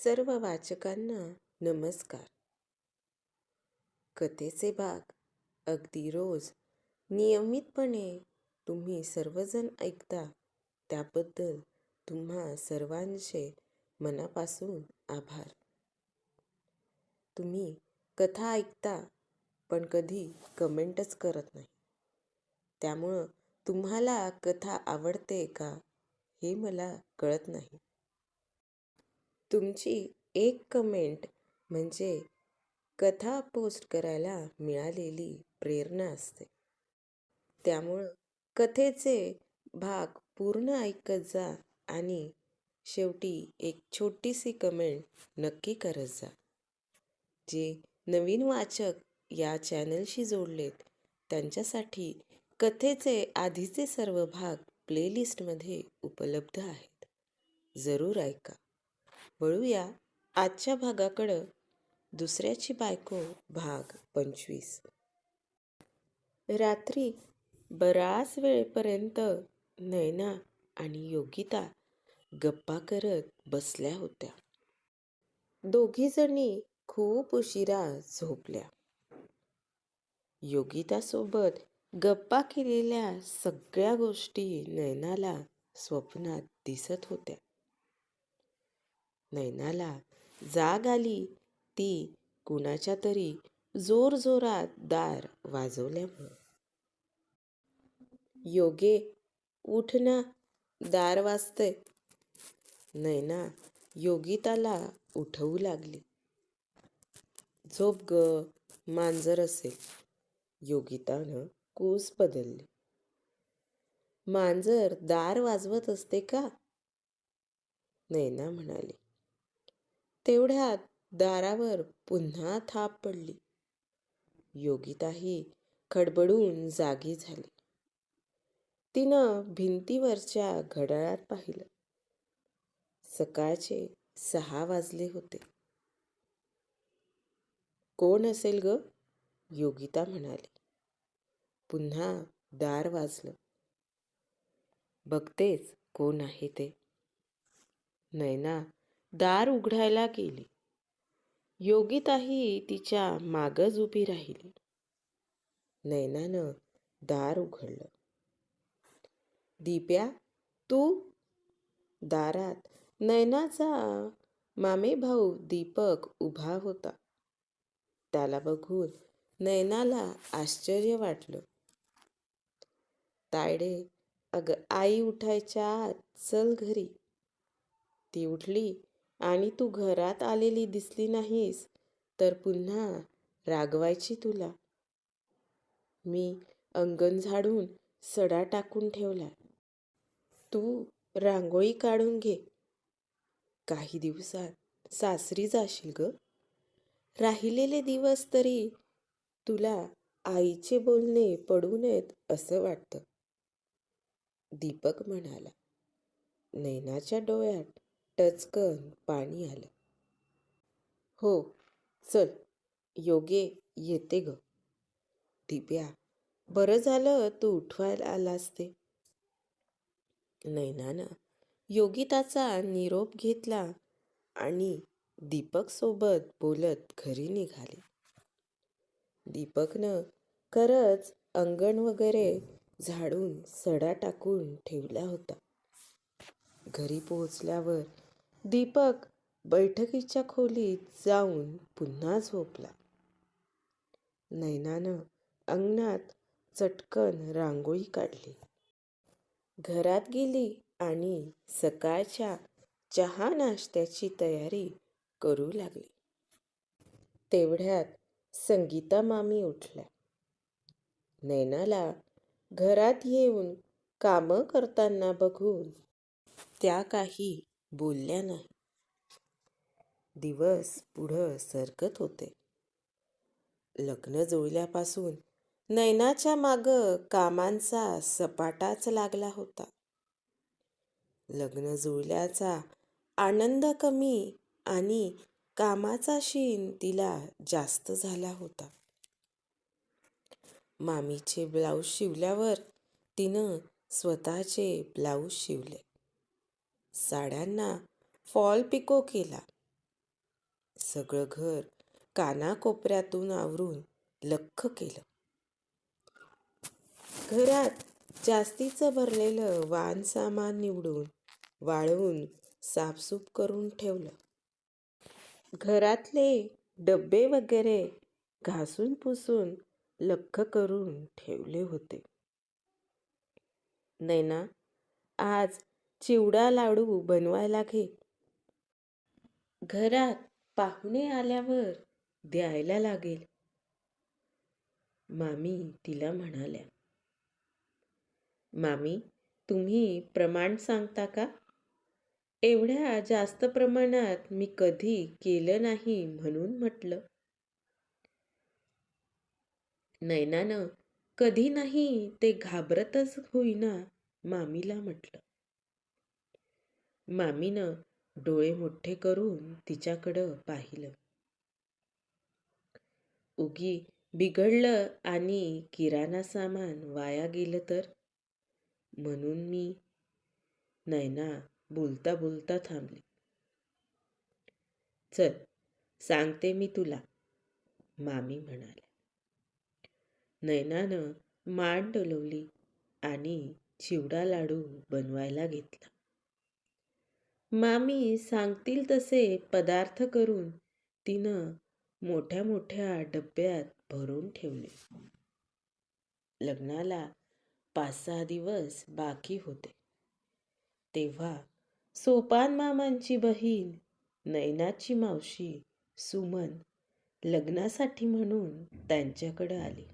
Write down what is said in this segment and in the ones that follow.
सर्व वाचकांना नमस्कार. कथेचे भाग अगदी रोज नियमितपणे तुम्ही सर्वजण ऐकता त्याबद्दल तुम्हा सर्वांचे मनापासून आभार. तुम्ही कथा ऐकता पण कधी कमेंटच करत नाही. त्यामुळं तुम्हाला कथा आवडते का हे मला कळत नाही. तुमची एक कमेंट म्हणजे कथा पोस्ट करायला मिळालेली प्रेरणा असते. त्यामुळं कथेचे भाग पूर्ण ऐकत जा आणि शेवटी एक छोटीशी कमेंट नक्की करत जा. जे नवीन वाचक या चॅनलशी जोडलेत त्यांच्यासाठी कथेचे आधीचे सर्व भाग प्लेलिस्टमध्ये उपलब्ध आहेत. जरूर ऐका. वळूया आजच्या भागाकडं. दुसऱ्याची बायको भाग 25. रात्री बराच वेळपर्यंत नैना आणि योगिता गप्पा करत बसल्या होत्या. दोघीजणी खूप उशिरा झोपल्या. योगितासोबत गप्पा केलेल्या सगळ्या गोष्टी नैनाला स्वप्नात दिसत होत्या. नैनाला जाग आली ती कुणाच्या तरी जोरजोरात दार वाजवल्यामुळे. योगे, उठ ना, दार वाजतंय. नैना योगिताला उठवू लागली. झोप ग, मांजर असेल. योगितानं कूस बदलली. मांजर दार वाजवत असते का? नैना म्हणाली. तेवढ्यात दारावर पुन्हा थाप पडली. योगिताही खडबडून जागी झाली. तिनं भिंतीवरच्या घड्याळात पाहिलं. सकाळचे 6 वाजले होते. कोण असेल ग? योगिता म्हणाली. पुन्हा दार वाजलं. बघतेच कोण आहे ते. नैना दार उघडायला गेली. योगिताही तिच्या मागच उभी राहिली. नैनानं दार उघडलं. दिप्या, तू? दारात नैनाचा मामेभाऊ दीपक उभा होता. त्याला बघून नैनाला आश्चर्य वाटलं. तायडे, अगं आई उठायच्या आत चल घरी. ती उठली आणि तू घरात आलेली दिसली नाहीस तर पुन्हा रागवायची तुला. मी अंगण झाडून सडा टाकून ठेवला. तू रांगोळी काढून घे. काही दिवसात सासरी जाशील ग. राहिलेले दिवस तरी तुला आईचे बोलणे पडू नयेत असं वाटतं. दीपक म्हणाला. नैनाच्या डोळ्यात टचकन पाणी आलं. हो, चल. योगे, येते ग. दिप्या, बरं झालं तू उठवायला आलास ते. नैनानं योगिताचा निरोप घेतला आणि दीपक सोबत बोलत घरी निघाले. दीपकनं खरंच अंगण वगैरे झाडून सडा टाकून ठेवला होता. घरी पोहोचल्यावर दीपक बैठकीच्या खोलीत जाऊन पुन्हा झोपला. नैनानं अंगणात चटकन रांगोळी काढली. घरात गेली आणि सकाळच्या चहा नाश्त्याची तयारी करू लागली. तेवढ्यात संगीता मामी उठल्या. नैनाला घरात येऊन कामं करताना बघून त्या काही बोलल्या नाही. दिवस पुढं सरकत होते. लग्न जुळल्यापासून नैनाच्या मागं कामांचा सपाटाच लागला होता. लग्न जुळल्याचा आनंद कमी आणि कामाचा शीण तिला जास्त झाला होता. मामीचे ब्लाऊज शिवल्यावर तिनं स्वतःचे ब्लाऊज शिवले. साड्यांना फॉल पिको केला. सगळं घर कानाकोपऱ्यातून आवरून लख्ख केलं. घरात जास्तीचं भरलेलं वाहन सामान निवडून वाळवून साफसूफ करून ठेवलं. घरातले डब्बे वगैरे घासून पुसून लख्ख करून ठेवले होते. नैना, आज चिवडा लाडू बनवायला घे. घरात पाहुणे आल्यावर द्यायला लागेल, मामी तिला म्हणाल्या. मामी, तुम्ही प्रमाण सांगता का? एवढ्या जास्त प्रमाणात मी कधी केलं नाही म्हणून म्हटलं. नैनानं कधी नाही ते घाबरतच होईना मामीला म्हटलं. मामीनं डोळे मोठे करून तिच्याकडं पाहिलं. उगी बिघडलं आणि किराणा सामान वाया गेलं तर, म्हणून मी. नैना बोलता बोलता थांबली. चल, सांगते मी तुला, मामी म्हणाल्या. नैनानं मान डोलवली आणि चिवडा लाडू बनवायला घेतला. मामी सांगतील तसे पदार्थ करून तिनं मोठ्या मोठ्या डब्यात भरून ठेवले. लग्नाला 5-6 दिवस बाकी होते. तेव्हा सोपान मामांची बहीण नैनाची मावशी सुमन लग्नासाठी म्हणून त्यांच्याकडे आली.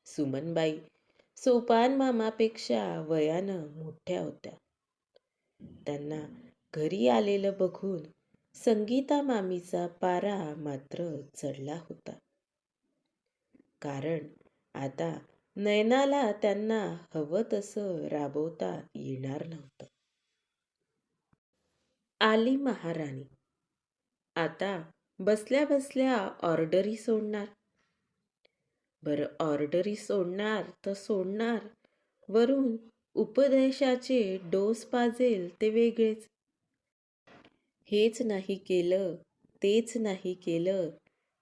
सुमनबाई सोपान मामापेक्षा वयानं मोठ्या होत्या. त्यांना घरी आलेलं बघून संगीता मामीचा पारा मात्र चढला होता. कारण आता नैनाला त्यांना हवं तसं राबवता येणार नव्हतं. आली महाराणी. आता बसल्या बसल्या ऑर्डरी सोडणार. बरं, ऑर्डरी सोडणार तर सोडणार, वरून उपदेशाचे डोस पाजेल ते वेगळेच. हेच नाही केलं, तेच नाही केलं,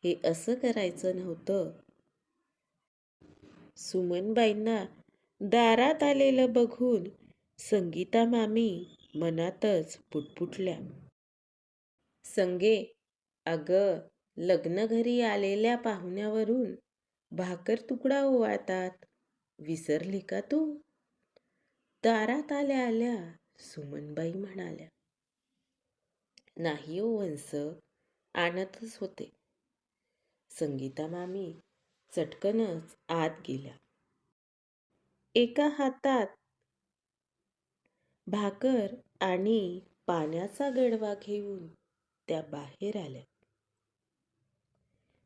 हे असं करायचं नव्हतं. सुमनबाईंना दारात आलेलं बघून संगीता मामी मनातच पुटपुटल्या. संगे, अगं, लग्न घरी आलेल्या पाहुण्यावरून भाकर तुकडा ओवाळतात, विसरली का तू? दारात आल्या आल्या सुमनबाई म्हणाल्या. नाही हो वंस, आणतच होते. संगीता मामी चटकनच आत गेल्या. एका हातात भाकर आणि पाण्याचा गडवा घेऊन त्या बाहेर आल्या.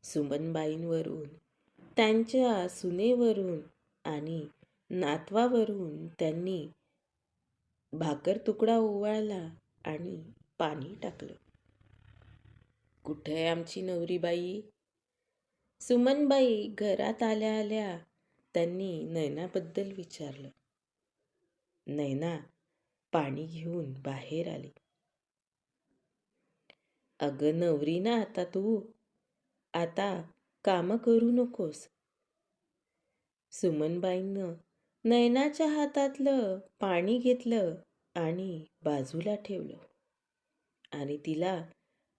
सुमनबाईंवरून, त्यांच्या सुनेवरून आणि नातवावरून त्यांनी भाकर तुकडा ओवाळला आणि पाणी टाकलं. कुठे आहे आमची नवरीबाई? सुमनबाई घरात आल्या आल्या त्यांनी नैनाबद्दल विचारलं. नैना पाणी घेऊन बाहेर आली. अगं नवरी ना आता तू, आता कामं करू नकोस. सुमनबाईंनं नैनाच्या हातातलं पाणी घेतलं आणि बाजूला ठेवलं आणि तिला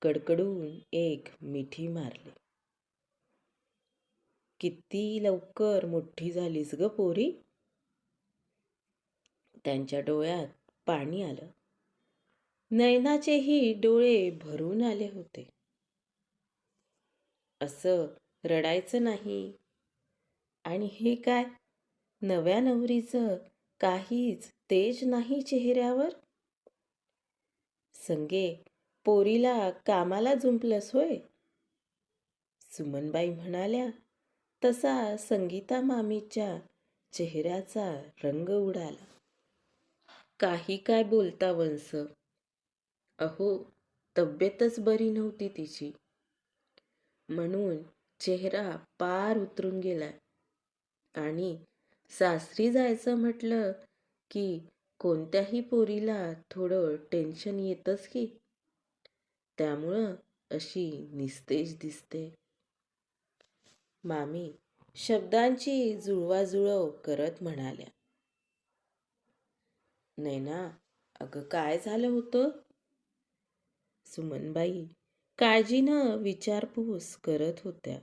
कडकडून एक मिठी मारली. किती लवकर मोठी झालीस ग पोरी? त्यांच्या डोळ्यात पाणी आलं. नैनाचेही डोळे भरून आले होते. असं रडायचं नाही. आणि हे काय, नव्या नवरीचं काहीच तेज नाही चेहऱ्यावर? संगे, पोरीला कामाला जुंपलंस होय? सुमनबाई म्हणाल्या तसा संगीता मामीच्या चेहऱ्याचा रंग उडाला. काही काय बोलता वंस? अहो, तब्येतच बरी नव्हती तिची, म्हणून चेहरा पार उतरून गेलाय. आणि सासरी जायचं म्हटलं की कोणत्याही पोरीला थोडं टेन्शन येतंच की. त्यामुळं अशी निस्तेज दिसते. मामी शब्दांची जुळवाजुळव करत म्हणाल्या, नैना, अगं काय झालं होतं? सुमनबाई काळजीनं विचारपूस करत होत्या.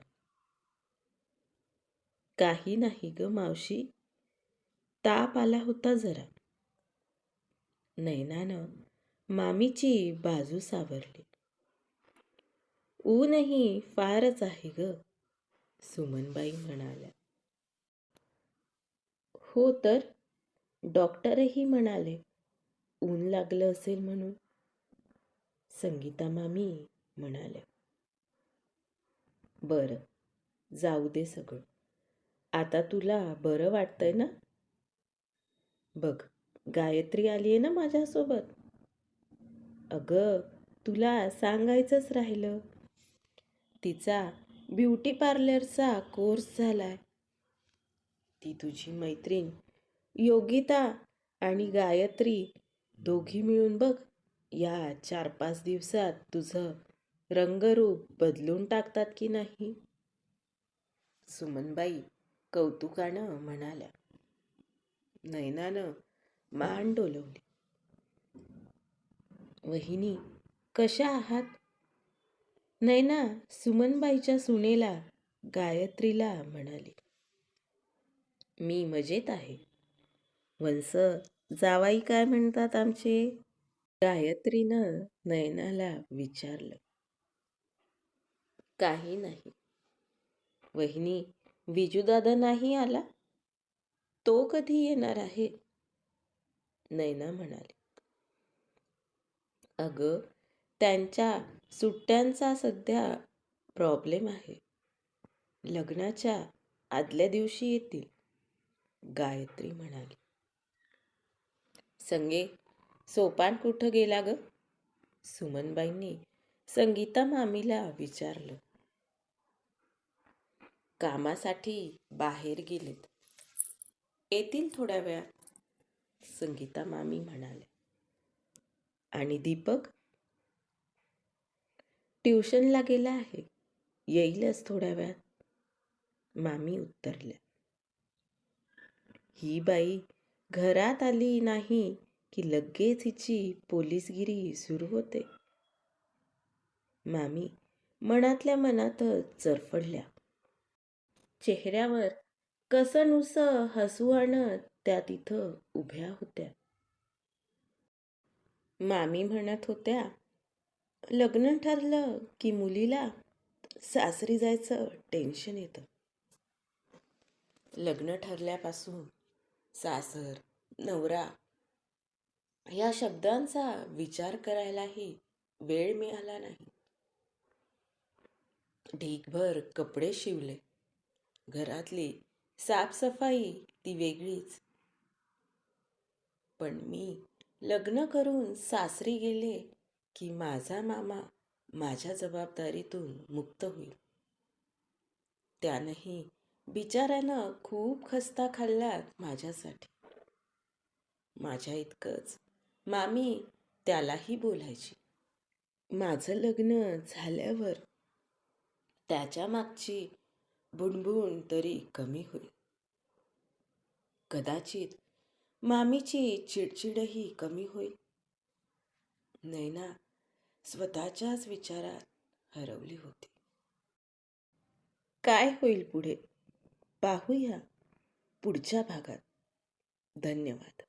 काही नाही ग मावशी, ताप आला होता जरा. नैनानं मामीची बाजू सावरली. ऊनही फारच आहे ग, सुमनबाई म्हणाल्या. हो तर, डॉक्टरही म्हणाले ऊन लागलं असेल म्हणून, संगीता मामी म्हणाल्या. बरं, जाऊ दे सगळं. आता तुला बरं वाटतंय ना? बघ, गायत्री आली आहे ना माझ्यासोबत. अगं, तुला सांगायचंच राहिलं. तिचा ब्युटी पार्लरचा कोर्स झालाय. ती तुझी मैत्रीण योगिता आणि गायत्री दोघी मिळून बघ, या 4-5 दिवसात तुझं रंगरूप बदलून टाकतात की नाही. सुमनबाई कौतुकानं म्हणाल्या. नैनानं मान डोलवली. वहिनी, कशा आहात? नैना सुमनबाईच्या सुनेला गायत्रीला म्हणाली. मी मजेत आहे. वंस, जावाई काय म्हणतात आमचे? गायत्रीनं नैनाला विचारलं. काही नाही. वहिनी, विजूदादा नाही आला? तो कधी येणार आहे? नैना म्हणाली. अगं, त्यांच्या सुट्ट्यांचा सध्या प्रॉब्लेम आहे. लग्नाच्या आदल्या दिवशी येतील, गायत्री म्हणाली. संगे, सोपान कुठं गेला ग? सुमनबाईंनी संगीता मामीला विचारलं. कामासाठी बाहेर गेलेत, येतील थोड्या वेळात, संगीता मामी म्हणाल्या. आणि दीपक? ट्युशनला गेला आहे, येईलच थोड्या वेळात, मामी उत्तरल्या. ही बाई घरात आली नाही की लगेच हिची पोलीसगिरी सुरू होते. मामी मनातल्या मनातच चरफडल्या. चेहऱ्यावर कसंनुसं हसू आणत त्या तिथं उभ्या होत्या. मामी म्हणत होत्या, लग्न ठरलं की मुलीला सासरी जायचं टेन्शन येतं. लग्न ठरल्यापासून सासर, नवरा या शब्दांचा विचार करायलाही वेळ मिळाला नाही. ढीगभर कपडे शिवले. घरातली साफसफाई ती वेगळीच. पण मी लग्न करून सासरी गेले की माझा मामा माझ्या जबाबदारीतून मुक्त होईल. त्यानंही बिचाऱ्यानं खूप खस्ता खाल्ल्यात माझ्यासाठी. माझ्या इतकंच मामी त्यालाही बोलायची. माझं लग्न झाल्यावर त्याच्या मागची बुणबुण तरी कमी होईल. कदाचित मामीची चिडचिडही कमी होईल. नैना स्वतःच्याच विचारात हरवली होती. काय होईल पुढे पाहूया पुढच्या भागात. धन्यवाद.